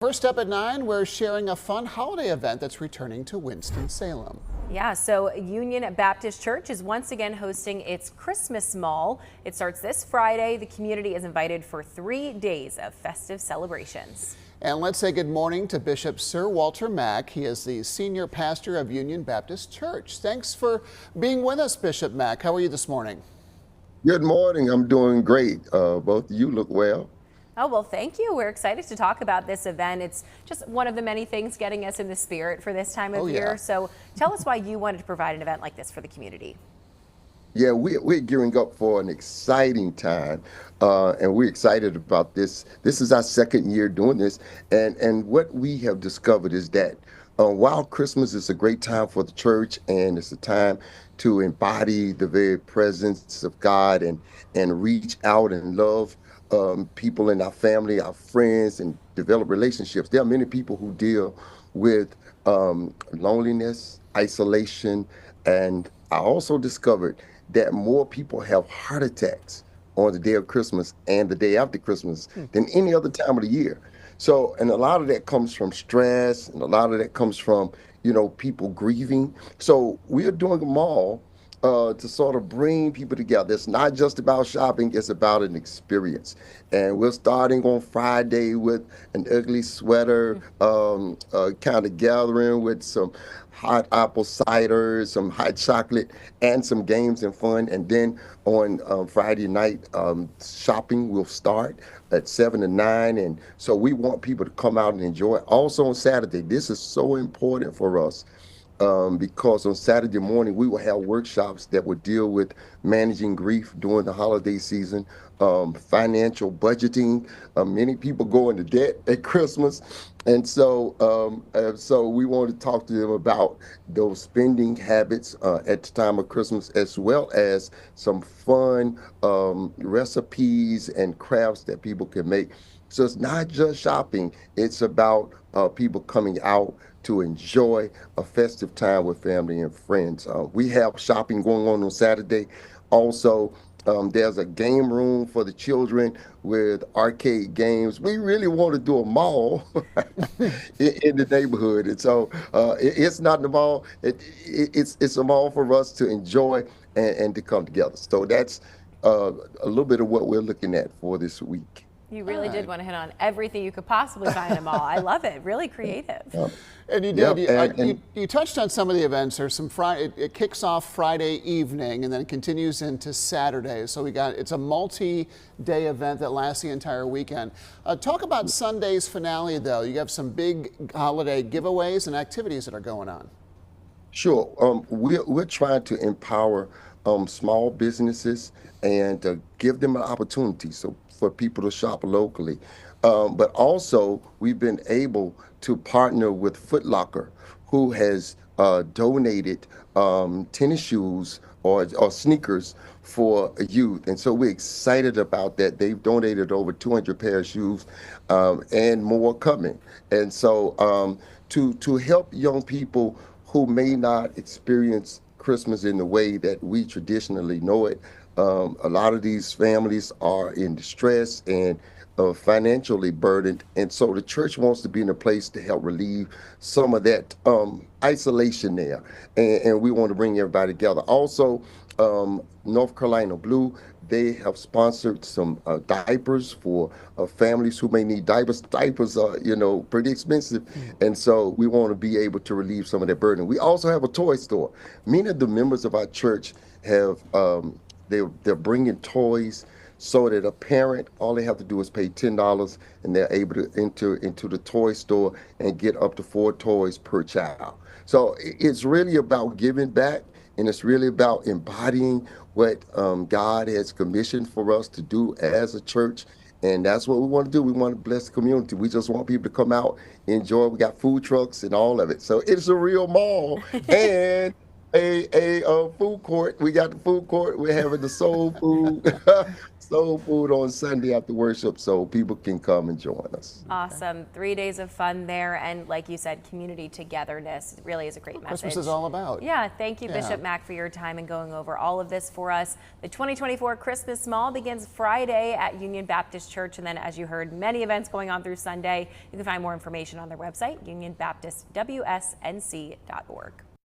First up at 9, we're sharing a fun holiday event that's returning to Winston-Salem. Yeah, so Union Baptist Church is once again hosting its Christmas Mall. It starts this Friday. The community is invited for 3 days of festive celebrations. And let's say good morning to Bishop Sir Walter Mack. He is the senior pastor of Union Baptist Church. Thanks for being with us, Bishop Mack. How are you this morning? Good morning. I'm doing great. Both of you look well. Oh, well, thank you. We're excited to talk about this event. It's just one of the many things getting us in the spirit for this time of year. So tell us why you wanted to provide an event like this for the community. Yeah, we're gearing up for an exciting time, and we're excited about this. This is our second year doing this, and what we have discovered is that while Christmas is a great time for the church, and it's a time to embody the very presence of God and reach out and love people in our family, our friends, and develop relationships. There are many people who deal with loneliness, isolation, and I also discovered that more people have heart attacks on the day of Christmas and the day after Christmas than any other time of the year. So, and a lot of that comes from stress, and a lot of that comes from, people grieving. So we're doing them all to sort of bring people together. It's not just about shopping, it's about an experience. And we're starting on Friday with an ugly sweater kind of gathering with some hot apple cider, some hot chocolate, and some games and fun. And then on Friday night, shopping will start at 7 to 9. And so we want people to come out and enjoy it. Also on Saturday, this is so important for us because on Saturday morning we will have workshops that will deal with managing grief during the holiday season, financial budgeting. Many people go into debt at Christmas, and so we want to talk to them about those spending habits at the time of Christmas, as well as some fun recipes and crafts that people can make. So it's not just shopping; it's about people coming out to enjoy a festive time with family and friends. We have shopping going on Saturday. Also, there's a game room for the children with arcade games. We really want to do a mall in the neighborhood, and so it's not the mall. It's a mall for us to enjoy and to come together. So that's a little bit of what we're looking at for this week. You really did want to hit on everything you could possibly find in a mall. I love it. Really creative. And you did. You touched on some of the events. There's some Friday. It kicks off Friday evening and then continues into Saturday. So it's a multi-day event that lasts the entire weekend. Talk about Sunday's finale, though. You have some big holiday giveaways and activities that are going on. Sure. We're trying to empower small businesses and give them an opportunity for people to shop locally. But also, we've been able to partner with Foot Locker, who has donated tennis shoes or sneakers for youth. And so we're excited about that. They've donated over 200 pair of shoes and more coming. And so to help young people who may not experience Christmas in the way that we traditionally know it, a lot of these families are in distress and financially burdened, and so the church wants to be in a place to help relieve some of that isolation there, and we want to bring everybody together. Also, North Carolina Blue, they have sponsored some diapers for families who may need diapers. Diapers are, pretty expensive, and so we want to be able to relieve some of that burden. We also have a toy store. Many of the members of our church have they're bringing toys so that a parent, all they have to do is pay $10 and they're able to enter into the toy store and get up to 4 toys per child. So it's really about giving back, and it's really about embodying what God has commissioned for us to do as a church. And that's what we want to do. We want to bless the community. We just want people to come out, enjoy. We got food trucks and all of it. So it's a real mall. And a food court. We got the food court. We're having the soul food. soul food on Sunday after worship so people can come and join us. Awesome. 3 days of fun there. And like you said, community togetherness really is a great message. Christmas is all about. Yeah. Thank you, Yeah. Bishop Mack, for your time and going over all of this for us. The 2024 Christmas Mall begins Friday at Union Baptist Church. And then, as you heard, many events going on through Sunday. You can find more information on their website, unionbaptistwsnc.org.